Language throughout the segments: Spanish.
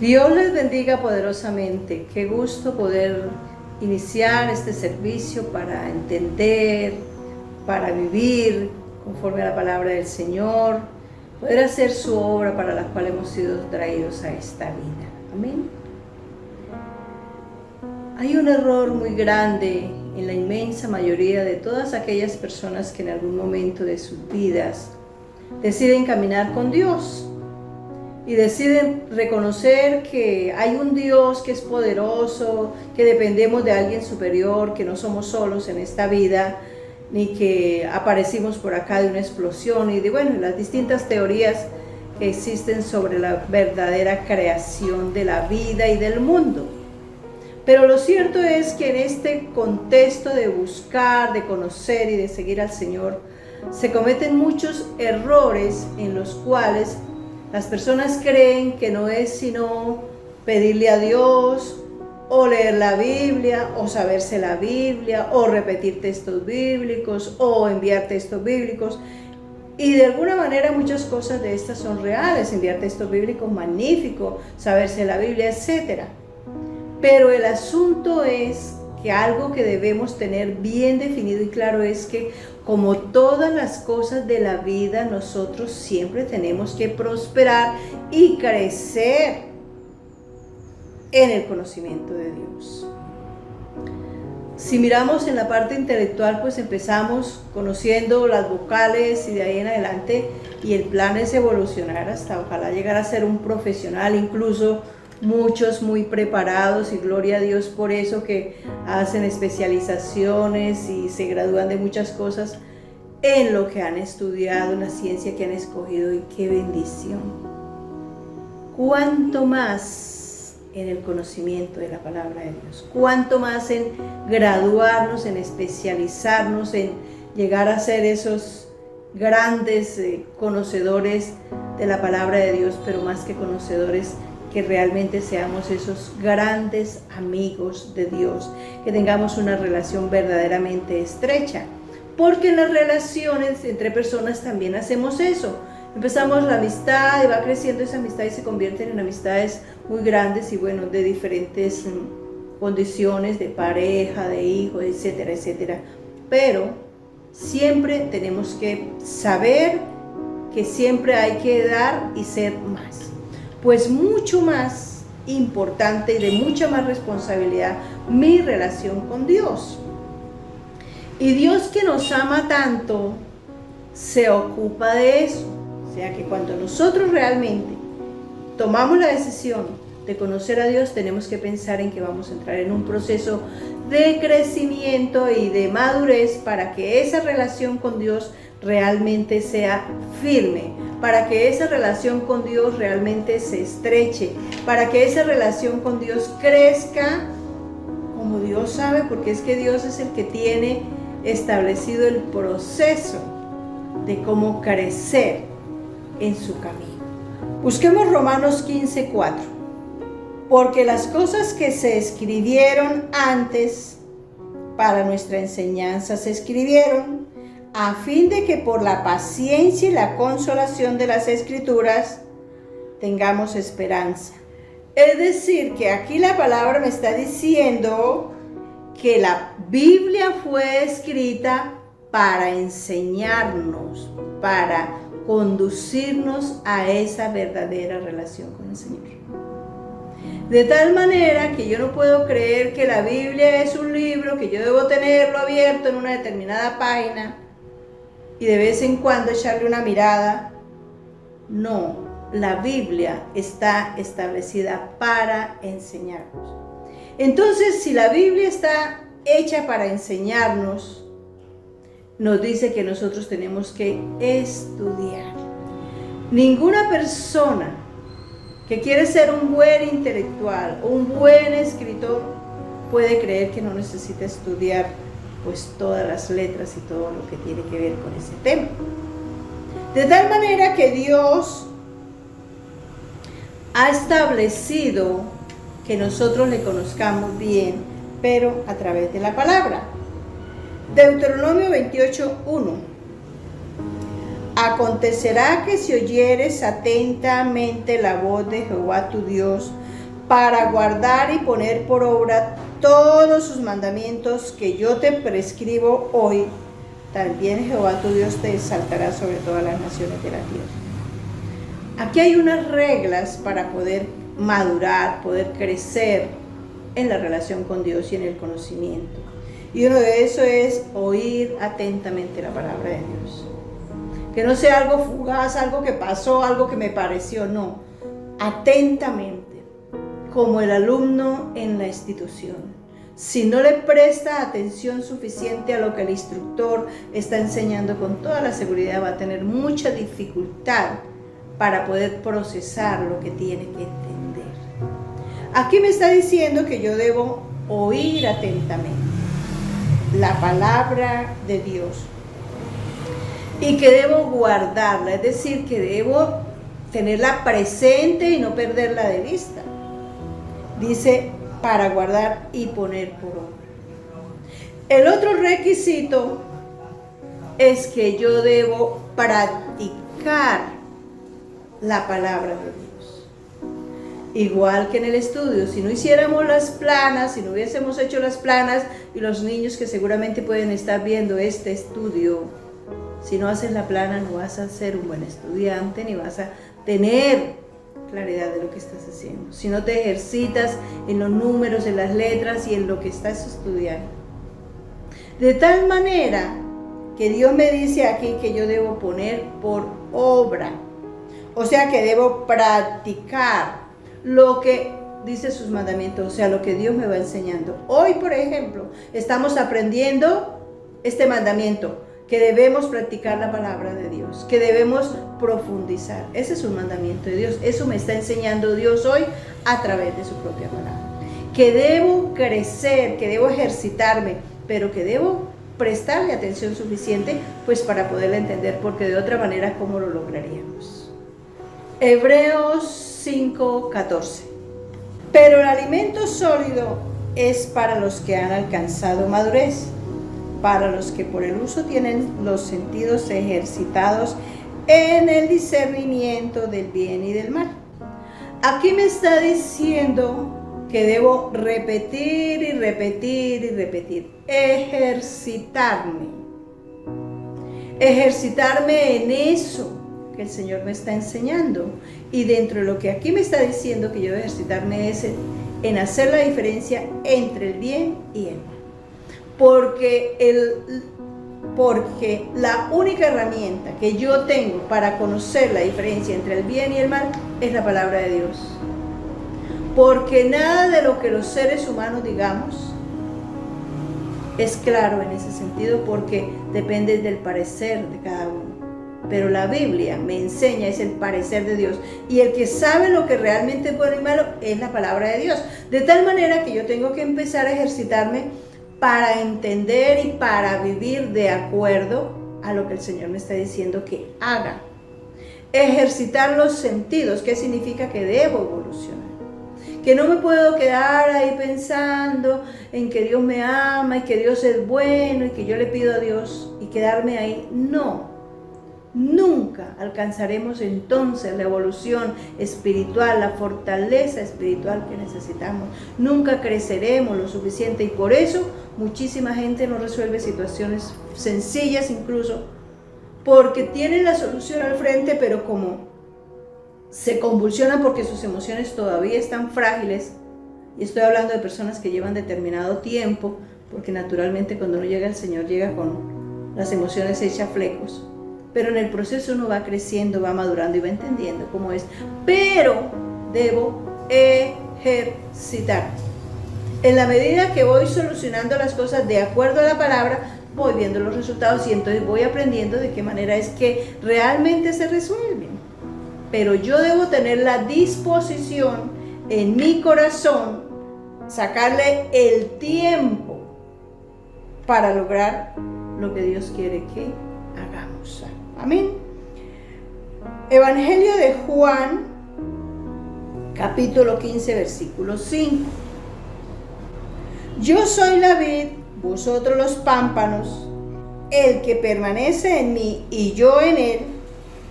Dios les bendiga poderosamente. Qué gusto poder iniciar este servicio para entender, para vivir conforme a la palabra del Señor, poder hacer su obra para la cual hemos sido traídos a esta vida. Amén. Hay un error muy grande en la inmensa mayoría de todas aquellas personas que en algún momento de sus vidas deciden caminar con Dios y deciden reconocer que hay un Dios que es poderoso, que dependemos de alguien superior, que no somos solos en esta vida, ni que aparecimos por acá de una explosión, y de las distintas teorías que existen sobre la verdadera creación de la vida y del mundo. Pero lo cierto es que en este contexto de buscar, de conocer y de seguir al Señor, se cometen muchos errores en los cuales las personas creen que no es sino pedirle a Dios, o leer la Biblia, o saberse la Biblia, o repetir textos bíblicos, o enviar textos bíblicos. Y de alguna manera muchas cosas de estas son reales, enviar textos bíblicos, magnífico, saberse la Biblia, etc. Pero el asunto es que algo que debemos tener bien definido y claro es que, como todas las cosas de la vida, nosotros siempre tenemos que prosperar y crecer en el conocimiento de Dios. Si miramos en la parte intelectual, pues empezamos conociendo las vocales y de ahí en adelante, y el plan es evolucionar hasta ojalá llegar a ser un profesional, incluso muchos muy preparados, y gloria a Dios por eso, que hacen especializaciones y se gradúan de muchas cosas en lo que han estudiado, en la ciencia que han escogido, y qué bendición. Cuánto más en el conocimiento de la palabra de Dios, cuánto más en graduarnos, en especializarnos, en llegar a ser esos grandes conocedores de la palabra de Dios, pero más que conocedores, que realmente seamos esos grandes amigos de Dios, que tengamos una relación verdaderamente estrecha, porque en las relaciones entre personas también hacemos eso. Empezamos la amistad y va creciendo esa amistad y se convierten en amistades muy grandes y de diferentes condiciones, de pareja, de hijos, etcétera, etcétera. Pero siempre tenemos que saber que siempre hay que dar y ser más. Pues mucho más importante y de mucha más responsabilidad mi relación con Dios. Y Dios, que nos ama tanto, se ocupa de eso. O sea que cuando nosotros realmente tomamos la decisión de conocer a Dios, tenemos que pensar en que vamos a entrar en un proceso de crecimiento y de madurez para que esa relación con Dios realmente sea firme, para que esa relación con Dios realmente se estreche, para que esa relación con Dios crezca como Dios sabe, porque es que Dios es el que tiene establecido el proceso de cómo crecer en su camino. Busquemos Romanos 15:4. Porque las cosas que se escribieron antes para nuestra enseñanza se escribieron a fin de que por la paciencia y la consolación de las Escrituras tengamos esperanza. Es decir, que aquí la palabra me está diciendo que la Biblia fue escrita para enseñarnos, para conducirnos a esa verdadera relación con el Señor. De tal manera que yo no puedo creer que la Biblia es un libro que yo debo tenerlo abierto en una determinada página y de vez en cuando echarle una mirada. No, la Biblia está establecida para enseñarnos. Entonces, si la Biblia está hecha para enseñarnos, nos dice que nosotros tenemos que estudiar. Ninguna persona que quiere ser un buen intelectual o un buen escritor puede creer que no necesita estudiar pues todas las letras y todo lo que tiene que ver con ese tema. De tal manera que Dios ha establecido que nosotros le conozcamos bien, pero a través de la palabra. Deuteronomio 28:1. Acontecerá que si oyeres atentamente la voz de Jehová tu Dios, para guardar y poner por obra todos sus mandamientos que yo te prescribo hoy, también Jehová tu Dios te exaltará sobre todas las naciones de la tierra. Aquí hay unas reglas para poder madurar, poder crecer en la relación con Dios y en el conocimiento. Y uno de eso es oír atentamente la palabra de Dios. Que no sea algo fugaz, algo que pasó, algo que me pareció, no. Atentamente, como el alumno en la institución. Si no le presta atención suficiente a lo que el instructor está enseñando, con toda la seguridad va a tener mucha dificultad para poder procesar lo que tiene que entender. Aquí me está diciendo que yo debo oír atentamente la palabra de Dios y que debo guardarla, es decir, que debo tenerla presente y no perderla de vista. Dice, para guardar y poner por obra. El otro requisito es que yo debo practicar la palabra de Dios. Igual que en el estudio, si no hiciéramos las planas, si no hubiésemos hecho las planas, y los niños que seguramente pueden estar viendo este estudio, si no haces la plana no vas a ser un buen estudiante, ni vas a tener claridad de lo que estás haciendo. Si no te ejercitas en los números, en las letras y en lo que estás estudiando. De tal manera que Dios me dice aquí que yo debo poner por obra. O sea que debo practicar lo que dice sus mandamientos, o sea, lo que Dios me va enseñando. Hoy, por ejemplo, estamos aprendiendo este mandamiento, que debemos practicar la palabra de Dios, que debemos profundizar. Ese es un mandamiento de Dios. Eso me está enseñando Dios hoy a través de su propia palabra. Que debo crecer, que debo ejercitarme, pero que debo prestarle atención suficiente pues para poderla entender, porque de otra manera, ¿cómo lo lograríamos? Hebreos 5:14. Pero el alimento sólido es para los que han alcanzado madurez, para los que por el uso tienen los sentidos ejercitados en el discernimiento del bien y del mal. Aquí me está diciendo que debo repetir y repetir y repetir, ejercitarme en eso que el Señor me está enseñando. Y dentro de lo que aquí me está diciendo que yo debo ejercitarme es en hacer la diferencia entre el bien y el mal. Porque la única herramienta que yo tengo para conocer la diferencia entre el bien y el mal es la palabra de Dios. Porque nada de lo que los seres humanos digamos es claro en ese sentido, porque depende del parecer de cada uno. Pero la Biblia me enseña, es el parecer de Dios. Y el que sabe lo que realmente es bueno y malo es la palabra de Dios. De tal manera que yo tengo que empezar a ejercitarme para entender y para vivir de acuerdo a lo que el Señor me está diciendo que haga. Ejercitar los sentidos, ¿qué significa? Que debo evolucionar. Que no me puedo quedar ahí pensando en que Dios me ama y que Dios es bueno y que yo le pido a Dios y quedarme ahí. No. Nunca alcanzaremos entonces la evolución espiritual, la fortaleza espiritual que necesitamos. Nunca creceremos lo suficiente y por eso muchísima gente no resuelve situaciones sencillas incluso, porque tienen la solución al frente, pero como se convulsionan porque sus emociones todavía están frágiles, y estoy hablando de personas que llevan determinado tiempo, porque naturalmente cuando uno llega al Señor llega con las emociones hechas flecos. Pero en el proceso uno va creciendo, va madurando y va entendiendo cómo es. Pero debo ejercitar. En la medida que voy solucionando las cosas de acuerdo a la palabra, voy viendo los resultados y entonces voy aprendiendo de qué manera es que realmente se resuelven. Pero yo debo tener la disposición en mi corazón, sacarle el tiempo para lograr lo que Dios quiere que hagamos. Amén. Evangelio de Juan, capítulo 15, versículo 5. Yo soy la vid, vosotros los pámpanos. El que permanece en mí y yo en él,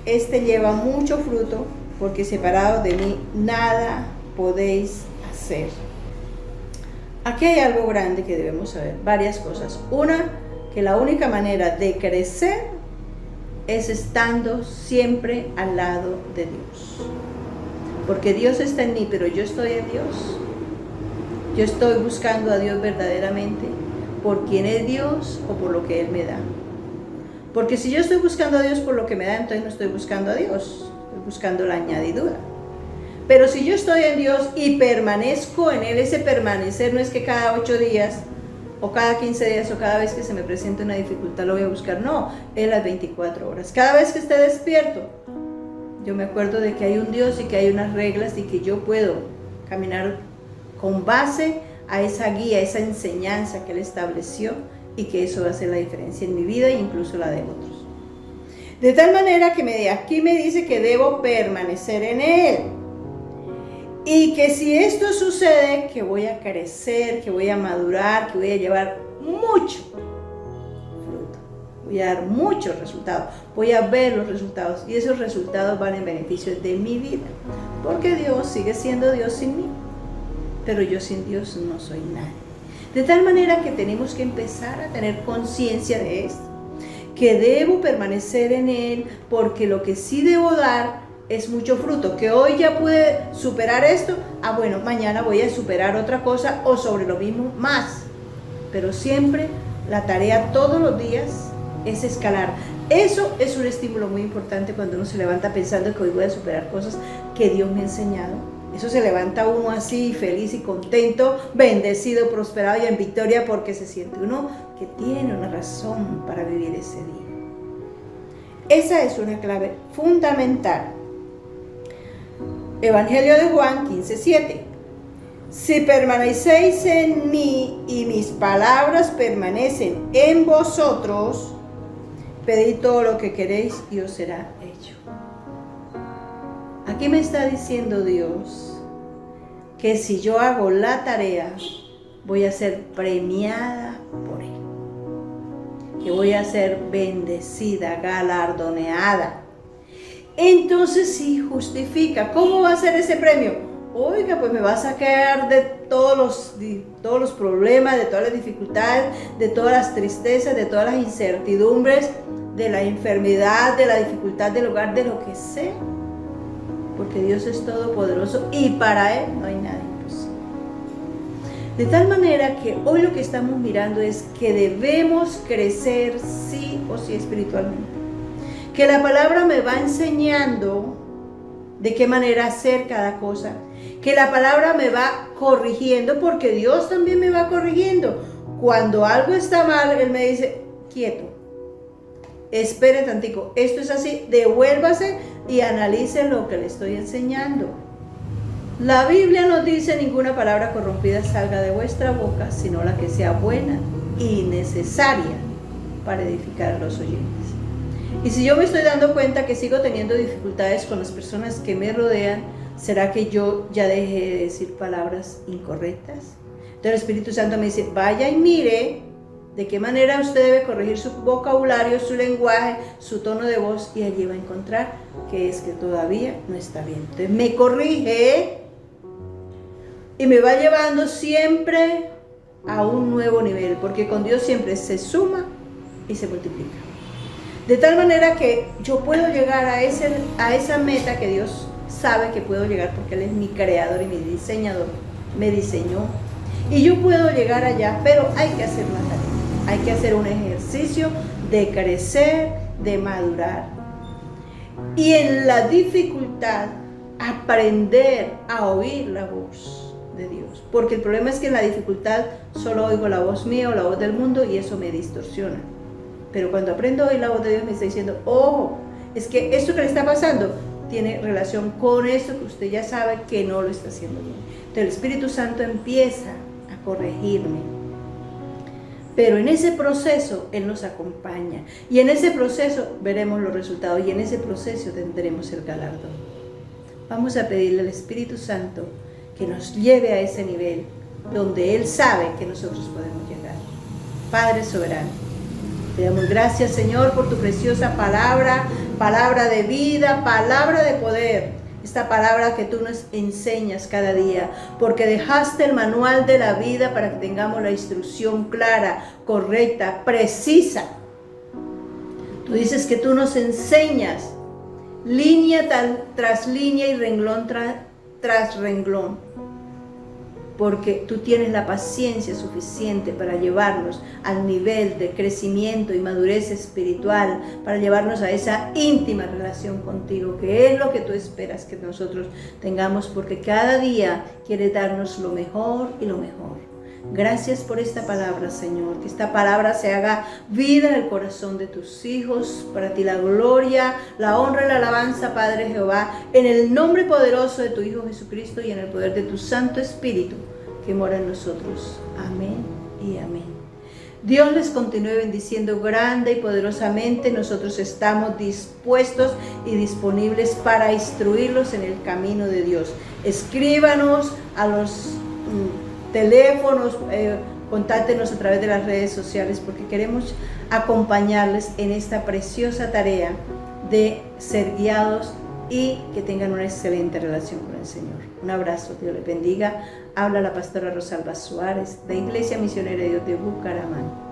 este lleva mucho fruto, porque separados de mí nada podéis crecer. Aquí hay algo grande que debemos saber, varias cosas. Una, que la única manera de crecer es estando siempre al lado de Dios. Porque Dios está en mí, pero yo estoy en Dios. Yo estoy buscando a Dios verdaderamente por quién es Dios o por lo que Él me da. Porque si yo estoy buscando a Dios por lo que me da, entonces no estoy buscando a Dios, estoy buscando la añadidura. Pero si yo estoy en Dios y permanezco en Él, ese permanecer no es que cada 8 días o cada 15 días o cada vez que se me presente una dificultad lo voy a buscar, no, es las 24 horas. Cada vez que esté despierto, yo me acuerdo de que hay un Dios y que hay unas reglas y que yo puedo caminar con base a esa guía, a esa enseñanza que Él estableció, y que eso va a hacer la diferencia en mi vida e incluso la de otros. De tal manera que aquí me dice que debo permanecer en Él. Y que si esto sucede, que voy a crecer, que voy a madurar, que voy a llevar mucho fruto. Voy a dar muchos resultados. Voy a ver los resultados. Y esos resultados van en beneficio de mi vida. Porque Dios sigue siendo Dios sin mí. Pero yo sin Dios no soy nadie. De tal manera que tenemos que empezar a tener conciencia de esto. Que debo permanecer en Él, porque lo que sí debo dar es mucho fruto. Que hoy ya pude superar esto, bueno, mañana voy a superar otra cosa o sobre lo mismo más. Pero siempre la tarea todos los días es escalar. Eso es un estímulo muy importante cuando uno se levanta pensando que hoy voy a superar cosas que Dios me ha enseñado. Eso se levanta uno así, feliz y contento, bendecido, prosperado y en victoria, porque se siente uno que tiene una razón para vivir ese día. Esa es una clave fundamental. Evangelio de Juan 15:7. Si permanecéis en mí y mis palabras permanecen en vosotros, pedid todo lo que queréis y os será hecho. Aquí me está diciendo Dios que si yo hago la tarea, voy a ser premiada por Él. Que voy a ser bendecida, galardoneada. Entonces sí justifica. ¿Cómo va a ser ese premio? Oiga, pues me va a sacar de todos los problemas, de todas las dificultades, de todas las tristezas, de todas las incertidumbres, de la enfermedad, de la dificultad del hogar, de lo que sea. Porque Dios es todopoderoso y para Él no hay nada imposible. De tal manera que hoy lo que estamos mirando es que debemos crecer sí o sí espiritualmente. Que la palabra me va enseñando de qué manera hacer cada cosa. Que la palabra me va corrigiendo, porque Dios también me va corrigiendo. Cuando algo está mal, Él me dice, quieto, espere tantico, esto es así, devuélvase y analice lo que le estoy enseñando. La Biblia nos dice, ninguna palabra corrompida salga de vuestra boca, sino la que sea buena y necesaria para edificar a los oyentes. Y si yo me estoy dando cuenta que sigo teniendo dificultades con las personas que me rodean, ¿será que yo ya dejé de decir palabras incorrectas? Entonces el Espíritu Santo me dice, vaya y mire de qué manera usted debe corregir su vocabulario, su lenguaje, su tono de voz, y allí va a encontrar que es que todavía no está bien. Entonces me corrige y me va llevando siempre a un nuevo nivel, porque con Dios siempre se suma y se multiplica. De tal manera que yo puedo llegar a esa meta que Dios sabe que puedo llegar, porque Él es mi creador y mi diseñador, me diseñó. Y yo puedo llegar allá, pero hay que hacer la tarea. Hay que hacer un ejercicio de crecer, de madurar. Y en la dificultad, aprender a oír la voz de Dios. Porque el problema es que en la dificultad solo oigo la voz mía o la voz del mundo y eso me distorsiona. Pero cuando aprendo a oír la voz de Dios me está diciendo, ojo, es que esto que le está pasando tiene relación con esto que usted ya sabe que no lo está haciendo bien. Entonces el Espíritu Santo empieza a corregirme. Pero en ese proceso Él nos acompaña. Y en ese proceso veremos los resultados. Y en ese proceso tendremos el galardón. Vamos a pedirle al Espíritu Santo que nos lleve a ese nivel donde Él sabe que nosotros podemos llegar. Padre soberano, te damos gracias, Señor, por tu preciosa palabra, palabra de vida, palabra de poder, esta palabra que tú nos enseñas cada día, porque dejaste el manual de la vida para que tengamos la instrucción clara, correcta, precisa. Tú dices que tú nos enseñas línea tras línea y renglón tras renglón, porque tú tienes la paciencia suficiente para llevarnos al nivel de crecimiento y madurez espiritual, para llevarnos a esa íntima relación contigo, que es lo que tú esperas que nosotros tengamos, porque cada día quieres darnos lo mejor y lo mejor. Gracias por esta palabra, Señor, que esta palabra se haga vida en el corazón de tus hijos, para ti la gloria, la honra y la alabanza, Padre Jehová, en el nombre poderoso de tu Hijo Jesucristo y en el poder de tu Santo Espíritu que mora en nosotros. Amén y amén. Dios les continúe bendiciendo grande y poderosamente. Nosotros estamos dispuestos y disponibles para instruirlos en el camino de Dios. Escríbanos a los teléfonos, contáctenos a través de las redes sociales, porque queremos acompañarles en esta preciosa tarea de ser guiados y que tengan una excelente relación con el Señor. Un abrazo, Dios les bendiga. Habla la pastora Rosalba Suárez, de Iglesia Misionera de Dios de Bucaramanga.